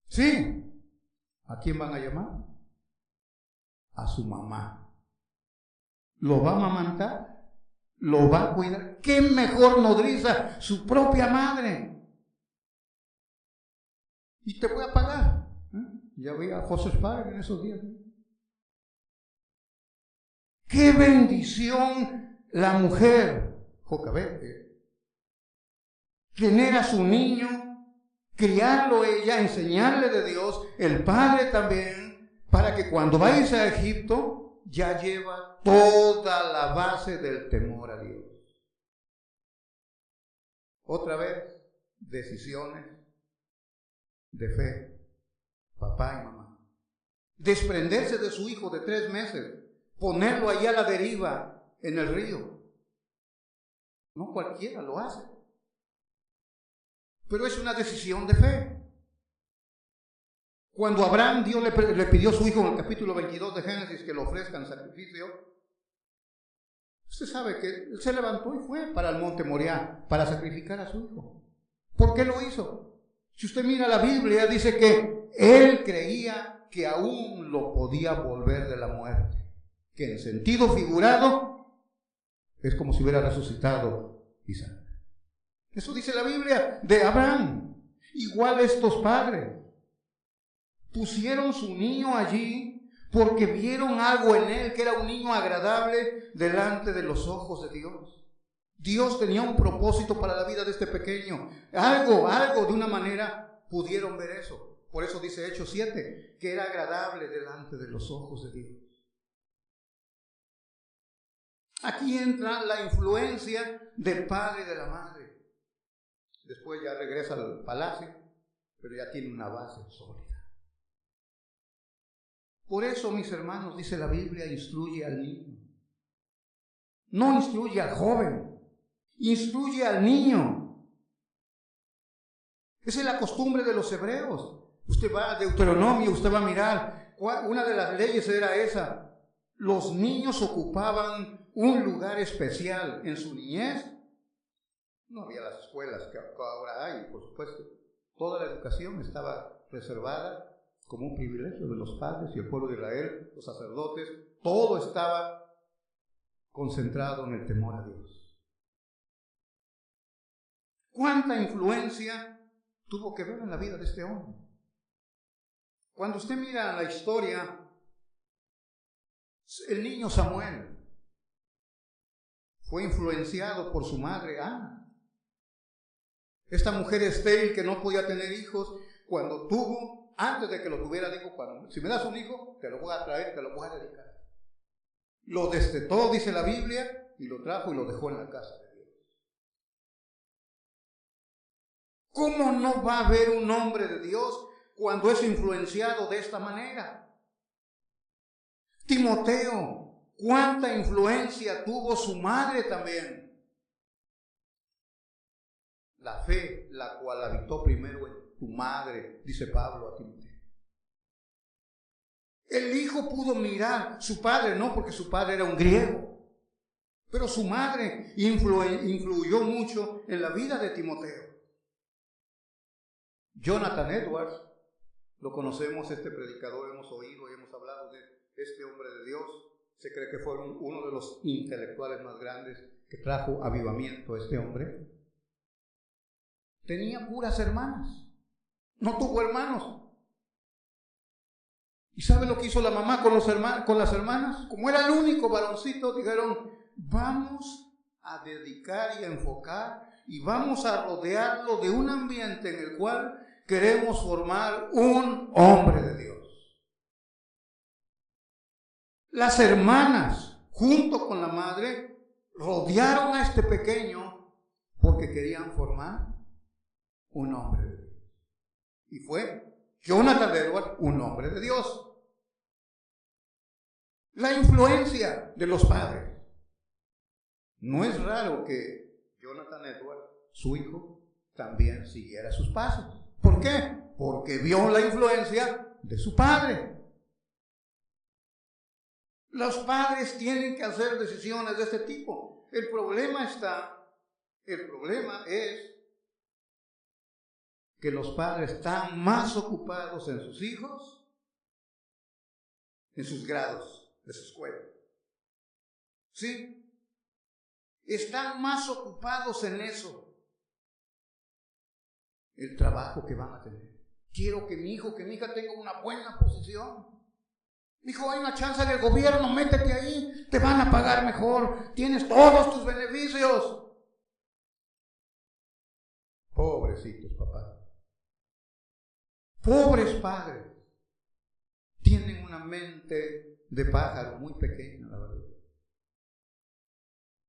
Sí. ¿A quién van a llamar? A su mamá. ¿Lo va a amamantar? ¿Lo va a cuidar? ¿Qué mejor nodriza? Su propia madre. Y te voy a pagar. Ya vi a José Padre en esos días. ¡Qué bendición la mujer! Jocabete. Tener a su niño, criarlo ella, enseñarle de Dios, el padre también, para que cuando vayas a Egipto ya lleva toda la base del temor a Dios. Otra vez, decisiones de fe, papá y mamá. Desprenderse de su hijo de 3 meses, ponerlo ahí a la deriva en el río. No cualquiera lo hace. Pero es una decisión de fe. Cuando Abraham, Dios le pidió a su hijo en el capítulo 22 de Génesis que lo ofrezcan en sacrificio, usted sabe que él se levantó y fue para el monte Moriah para sacrificar a su hijo. ¿Por qué lo hizo? Si usted mira la Biblia, dice que él creía que aún lo podía volver de la muerte, que en sentido figurado es como si hubiera resucitado Isaac. Eso dice la Biblia de Abraham. Igual estos padres pusieron su niño allí porque vieron algo en él que era un niño agradable delante de los ojos de Dios. Dios tenía un propósito para la vida de este pequeño. Algo de una manera pudieron ver eso. Por eso dice Hechos 7, que era agradable delante de los ojos de Dios. Aquí entra la influencia del padre y de la madre. Después ya regresa al palacio, pero ya tiene una base sólida. Por eso, mis hermanos, dice la Biblia, instruye al niño. No instruye al joven, instruye al niño. Esa es la costumbre de los hebreos. Usted va a Deuteronomio, usted va a mirar, una de las leyes era esa. Los niños ocupaban un lugar especial en su niñez. No había las escuelas que ahora hay, por supuesto. Toda la educación estaba reservada como un privilegio de los padres y el pueblo de Israel, los sacerdotes. Todo estaba concentrado en el temor a Dios. ¿Cuánta influencia tuvo que ver en la vida de este hombre? Cuando usted mira la historia, el niño Samuel fue influenciado por su madre Ana. Esta mujer estéril que no podía tener hijos, cuando tuvo, antes de que lo tuviera, dijo, si me das un hijo, te lo voy a traer, te lo voy a dedicar. Lo destetó, dice la Biblia, y lo trajo y lo dejó en la casa de Dios. ¿Cómo no va a haber un hombre de Dios cuando es influenciado de esta manera? Timoteo, ¿cuánta influencia tuvo su madre también? La fe, la cual habitó primero en tu madre, dice Pablo a Timoteo. El hijo pudo mirar, su padre no, porque su padre era un griego, pero su madre influyó mucho en la vida de Timoteo. Jonathan Edwards, lo conocemos, este predicador, hemos oído y hemos hablado de este hombre de Dios. Se cree que fue uno de los intelectuales más grandes que trajo avivamiento a este hombre. Tenía puras hermanas, no tuvo hermanos. ¿Y sabe lo que hizo la mamá con las hermanas? Como era el único varoncito, dijeron, vamos a dedicar y a enfocar y vamos a rodearlo de un ambiente en el cual queremos formar un hombre de Dios. Las hermanas, junto con la madre, rodearon a este pequeño porque querían formar un hombre de Dios. Y fue Jonathan Edwards, un hombre de Dios. La influencia de los padres. No es raro que Jonathan Edwards, su hijo, también siguiera sus pasos. ¿Por qué? Porque vio la influencia de su padre. Los padres tienen que hacer decisiones de este tipo. El problema es que los padres están más ocupados en sus hijos, en sus grados de su escuela. ¿Sí? Están más ocupados en eso. El trabajo que van a tener. Quiero que mi hijo, que mi hija tenga una buena posición. Hijo, hay una chance en el gobierno, métete ahí, te van a pagar mejor, tienes todos tus beneficios. Pobrecitos papás. Pobres padres. Tienen una mente de pájaro muy pequeña, la verdad.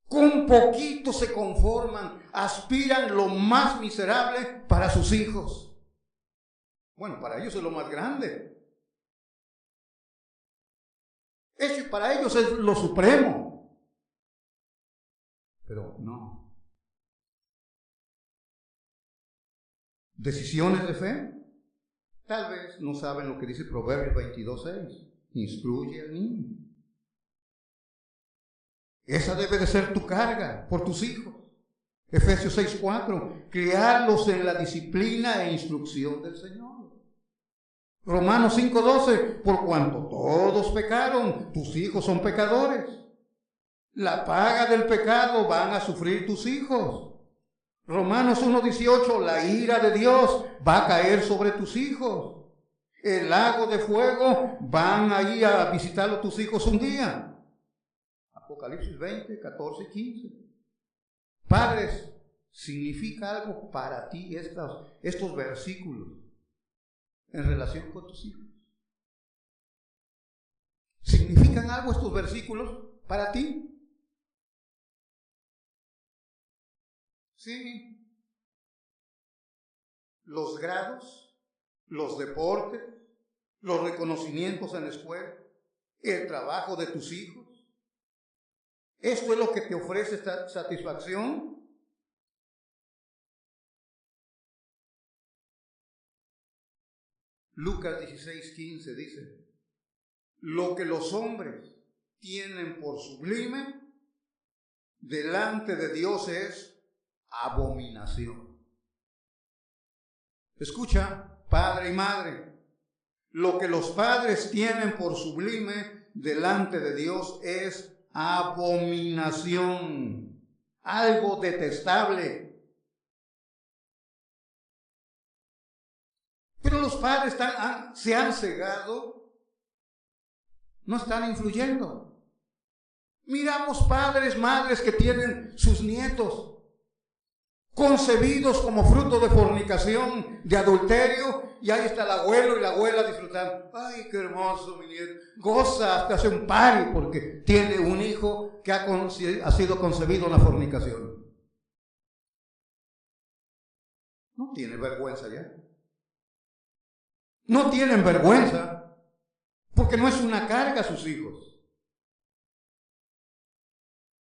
Con poquito se conforman, aspiran lo más miserable para sus hijos. Bueno, para ellos es lo más grande. Eso para ellos es lo supremo. Pero no. Decisiones de fe. Tal vez no saben lo que dice Proverbios 22:6. Instruye al niño. Esa debe de ser tu carga por tus hijos. Efesios 6:4. Criarlos en la disciplina e instrucción del Señor. Romanos 5:12, por cuanto todos pecaron, tus hijos son pecadores. La paga del pecado van a sufrir tus hijos. Romanos 1:18, la ira de Dios va a caer sobre tus hijos. El lago de fuego van a ir a visitarlo tus hijos un día. Apocalipsis 20, 14 y 15. Padres, ¿significa algo para ti estos versículos en relación con tus hijos? ¿Significan algo estos versículos para ti? Sí. Los grados, los deportes, los reconocimientos en la escuela, el trabajo de tus hijos. ¿Esto es lo que te ofrece esta satisfacción? Lucas 16:15 dice, lo que los hombres tienen por sublime, delante de Dios es abominación. Escucha, padre y madre, lo que los padres tienen por sublime, delante de Dios es abominación, algo detestable. Pero los padres se han cegado, no están influyendo. Miramos padres, madres que tienen sus nietos concebidos como fruto de fornicación, de adulterio, y ahí está el abuelo y la abuela disfrutando. Ay, qué hermoso mi nieto. Goza, hasta hace un party porque tiene un hijo que ha sido concebido en la fornicación. No tiene vergüenza ya. No tienen vergüenza porque no es una carga a sus hijos.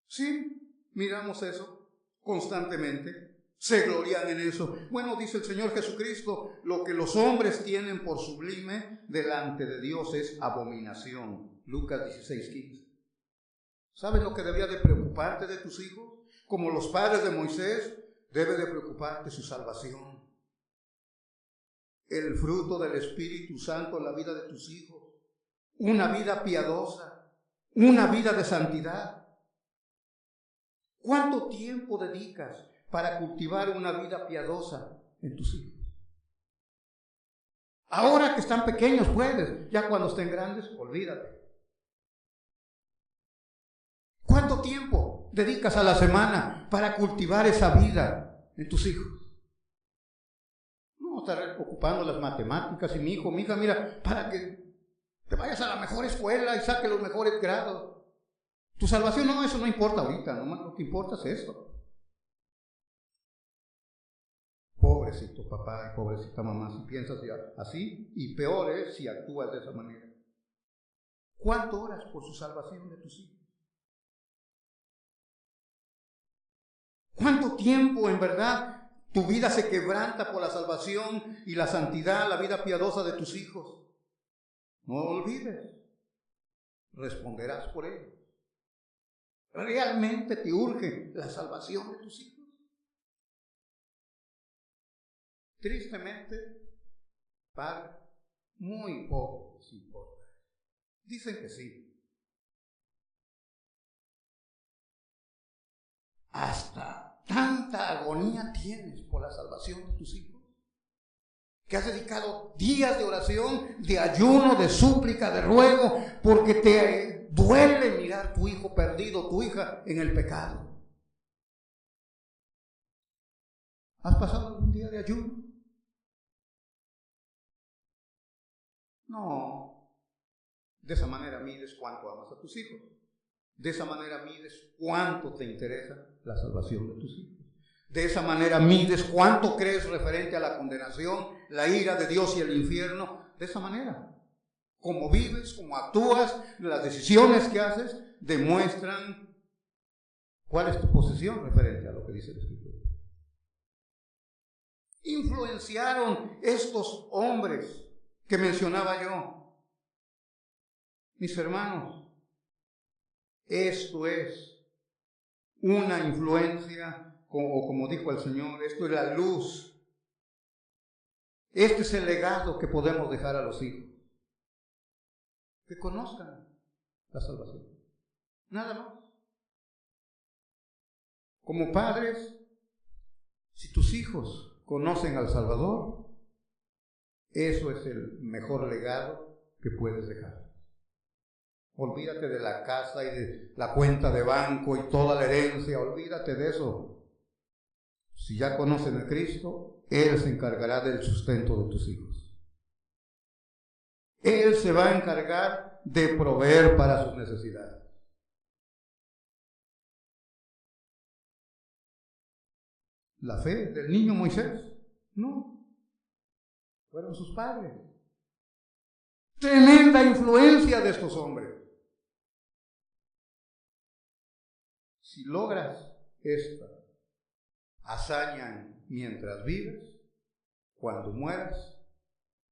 Sí, miramos eso constantemente. Se glorian en eso. Bueno, dice el Señor Jesucristo, lo que los hombres tienen por sublime delante de Dios es abominación. Lucas 16:15. ¿Sabes lo que debía de preocuparte de tus hijos? Como los padres de Moisés, debe de preocuparte su salvación. El fruto del Espíritu Santo en la vida de tus hijos. Una vida piadosa, una vida de santidad. ¿Cuánto tiempo dedicas para cultivar una vida piadosa en tus hijos? Ahora que están pequeños puedes, ya cuando estén grandes, olvídate. ¿Cuánto tiempo dedicas a la semana para cultivar esa vida en tus hijos? No estar ocupando las matemáticas y mi hijo, mi hija, mira, para que te vayas a la mejor escuela y saque los mejores grados. Tu salvación, no, eso no importa ahorita, nomás lo que importa es eso. Pobrecito papá y pobrecita mamá si piensas así, y peor es si actúas de esa manera. ¿Cuánto oras por su salvación de tus hijos? ¿Cuánto tiempo en verdad tu vida se quebranta por la salvación y la santidad, la vida piadosa de tus hijos? No lo olvides. responderás por ellos. ¿Realmente te urge la salvación de tus hijos? Tristemente, padre, muy poco les importa. Dicen que sí. Hasta tanta agonía tienes por la salvación de tus hijos, que has dedicado días de oración, de ayuno, de súplica, de ruego, porque te duele mirar tu hijo perdido, tu hija en el pecado. ¿Has pasado algún día de ayuno? No. De esa manera mides cuánto amas a tus hijos. De esa manera mides cuánto te interesa la salvación de tus hijos. De esa manera mides cuánto crees referente a la condenación, la ira de Dios y el infierno. De esa manera, como vives, como actúas, las decisiones que haces demuestran cuál es tu posición referente a lo que dice el Escritura. Influenciaron estos hombres que mencionaba yo. Mis hermanos, esto es una influencia, o como dijo el Señor, esto es la luz. Este es el legado que podemos dejar a los hijos. Que conozcan la salvación. Nada más. Como padres, si tus hijos conocen al Salvador, eso es el mejor legado que puedes dejar. Olvídate de la casa y de la cuenta de banco y toda la herencia, olvídate de eso. Si ya conocen a Cristo, Él se encargará del sustento de tus hijos. Él se va a encargar de proveer para sus necesidades. La fe del niño Moisés, no, fueron sus padres. Tremenda influencia de estos hombres. Si logras esta hazaña mientras vives, cuando mueras,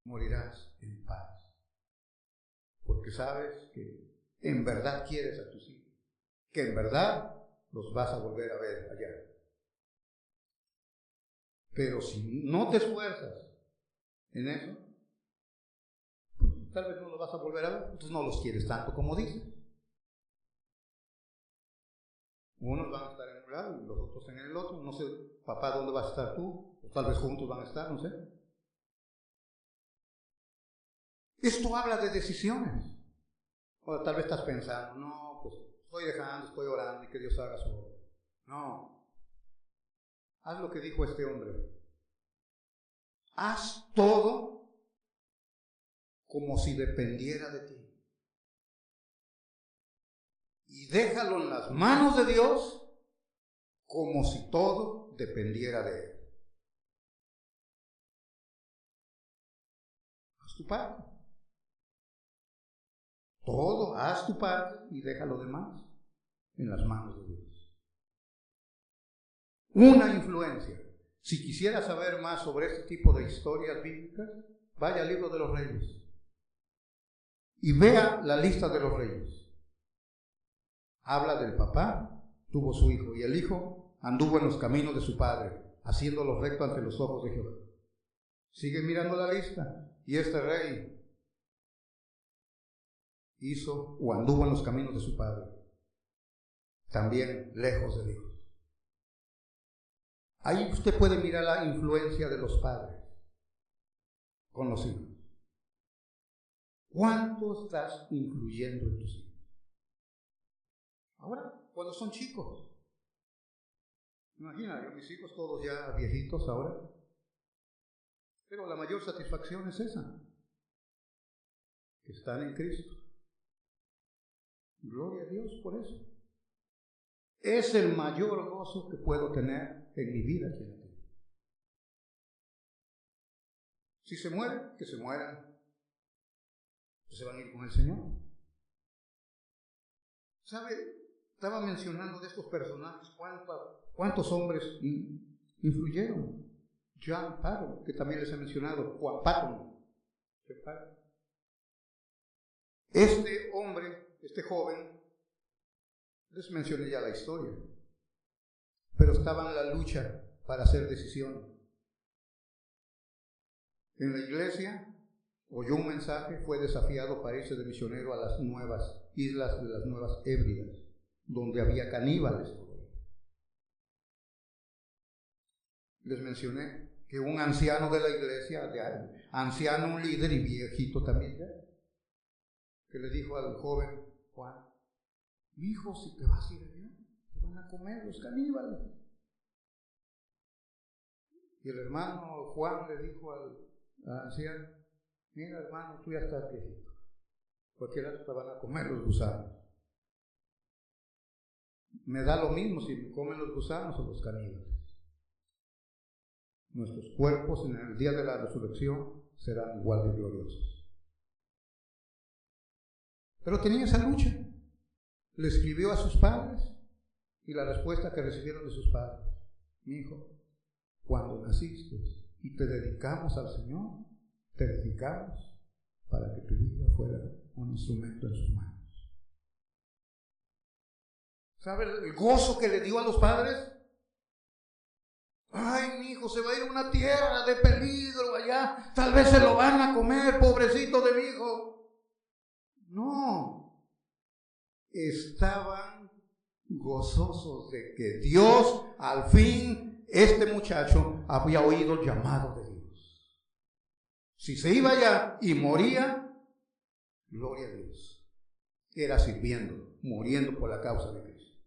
morirás en paz. Porque sabes que en verdad quieres a tus hijos, que en verdad los vas a volver a ver allá. Pero si no te esfuerzas en eso, tal vez no los vas a volver a ver, entonces no los quieres tanto como dices. Unos van a estar en un lado y los otros en el otro. No sé, papá, ¿dónde vas a estar tú? O tal vez juntos van a estar, no sé. Esto habla de decisiones. O tal vez estás pensando, no, pues estoy dejando, estoy orando y que Dios haga su obra. No. Haz lo que dijo este hombre. Haz todo como si dependiera de ti. Y déjalo en las manos de Dios como si todo dependiera de Él. Haz tu parte. Todo, haz tu parte y deja lo demás en las manos de Dios. Una influencia. Si quisiera saber más sobre este tipo de historias bíblicas, vaya al libro de los Reyes y vea la lista de los reyes. Habla del papá, tuvo su hijo, y el hijo anduvo en los caminos de su padre, haciéndolo recto ante los ojos de Jehová. Sigue mirando la lista, y este rey hizo o anduvo en los caminos de su padre, también lejos de Dios. Ahí usted puede mirar la influencia de los padres con los hijos. ¿Cuánto estás influyendo en tus hijos? Ahora, cuando son chicos. Imagina, yo mis hijos todos ya viejitos ahora. Pero la mayor satisfacción es esa. Que están en Cristo. Gloria a Dios por eso. Es el mayor gozo que puedo tener en mi vida aquí en la tierra. Si se mueren, que se mueran. Pues se van a ir con el Señor. ¿Sabe? Estaba mencionando de estos personajes cuántos hombres influyeron. John Patton, que también les he mencionado, Juan Patton. Este hombre este joven, les mencioné ya la historia, pero estaba en la lucha para hacer decisiones. En la iglesia oyó un mensaje, fue desafiado para irse de misionero a las nuevas islas de las Nuevas Hébridas, donde había caníbales. Les mencioné que un anciano de la iglesia, anciano, un líder y viejito también, que le dijo al joven Juan: mi hijo, si te vas a ir allá, te van a comer los caníbales. Y el hermano Juan le dijo al anciano: mira, hermano, tú ya estás viejito, cualquiera te van a comer los gusanos. Me da lo mismo si me comen los gusanos o los caníbales. Nuestros cuerpos en el día de la resurrección serán igual de gloriosos. Pero tenía esa lucha. Le escribió a sus padres y la respuesta que recibieron de sus padres: mi hijo, cuando naciste y te dedicamos al Señor, te dedicamos para que tu vida fuera un instrumento en sus manos. ¿Sabe el gozo que le dio a los padres? Ay, mi hijo se va a ir a una tierra de peligro allá, tal vez se lo van a comer, pobrecito de mi hijo. No, estaban gozosos de que Dios, al fin, este muchacho había oído el llamado de Dios. Si se iba allá y moría, gloria a Dios, era sirviendo, muriendo por la causa de Cristo.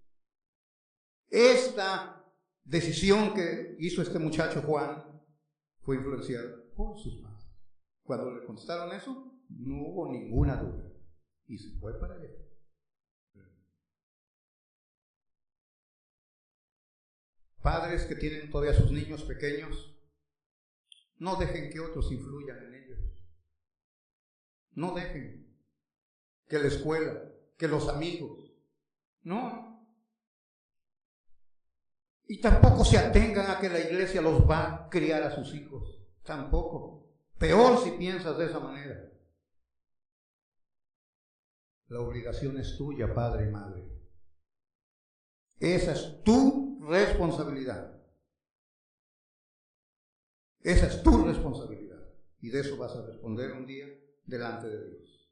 Esta decisión que hizo este muchacho Juan fue influenciada por sus padres. Cuando le contestaron eso, no hubo ninguna duda y se fue para allá. Padres que tienen todavía sus niños pequeños, no dejen que otros influyan en ellos. No dejen que la escuela, que los amigos, no. Y tampoco se atengan a que la iglesia los va a criar a sus hijos. Tampoco. Peor si piensas de esa manera. La obligación es tuya, padre y madre. Esa es tu responsabilidad. Esa es tu responsabilidad. Y de eso vas a responder un día delante de Dios.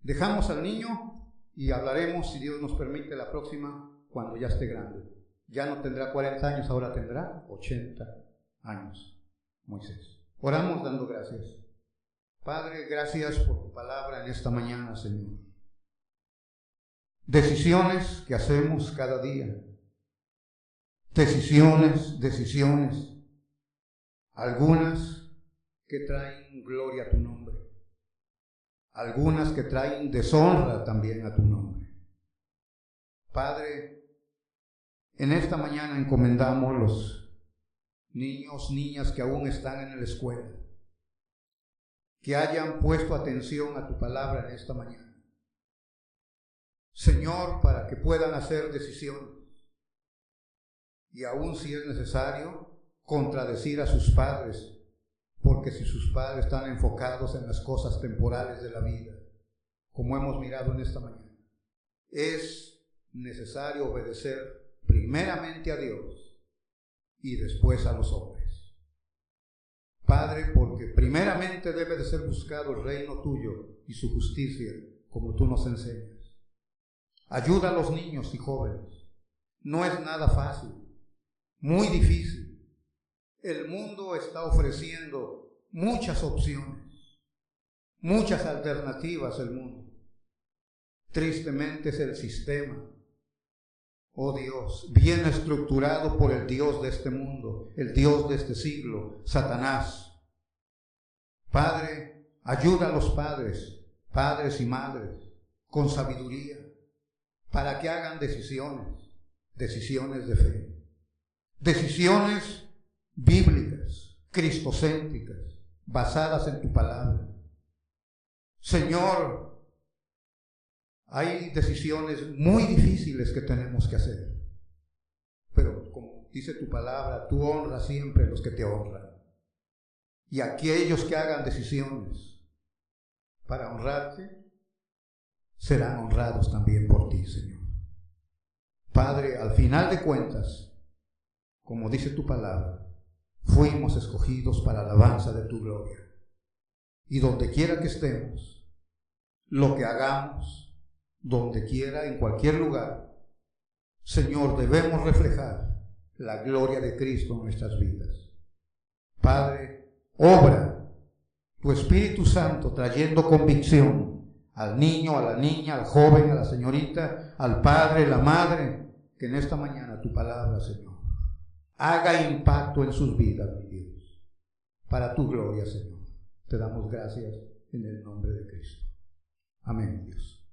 Dejamos al niño y hablaremos, si Dios nos permite, la próxima, cuando ya esté grande. Ya no tendrá 40 años, ahora tendrá 80 años, Moisés. Oramos dando gracias. Padre, gracias por tu palabra en esta mañana, Señor. Decisiones que hacemos cada día. Decisiones. Algunas que traen gloria a tu nombre. Algunas que traen deshonra también a tu nombre. Padre, en esta mañana encomendamos los niños, niñas que aún están en la escuela, que hayan puesto atención a tu palabra en esta mañana. Señor, para que puedan hacer decisiones y aún si es necesario, contradecir a sus padres, porque si sus padres están enfocados en las cosas temporales de la vida, como hemos mirado en esta mañana, es necesario obedecer primeramente a Dios y después a los hombres. Padre, porque primeramente debe de ser buscado el reino tuyo y su justicia, como tú nos enseñas. Ayuda a los niños y jóvenes. No es nada fácil, muy difícil. El mundo está ofreciendo muchas opciones, muchas alternativas el mundo. Tristemente es el sistema, oh Dios, bien estructurado por el Dios de este mundo, el Dios de este siglo, Satanás. Padre, ayuda a los padres y madres, con sabiduría, para que hagan decisiones de fe, decisiones bíblicas, cristocéntricas, basadas en tu palabra. Señor, hay decisiones muy difíciles que tenemos que hacer, pero como dice tu palabra, tú honras siempre a los que te honran. Y aquellos que hagan decisiones para honrarte, serán honrados también por ti, Señor. Padre, al final de cuentas, como dice tu palabra, fuimos escogidos para alabanza de tu gloria. Y donde quiera que estemos, lo que hagamos, donde quiera, en cualquier lugar, Señor, debemos reflejar la gloria de Cristo en nuestras vidas. Padre, obra tu Espíritu Santo trayendo convicción al niño, a la niña, al joven, a la señorita, al padre, la madre, que en esta mañana tu palabra, Señor, haga impacto en sus vidas, mi Dios, para tu gloria, Señor. Te damos gracias en el nombre de Cristo. Amén, Dios.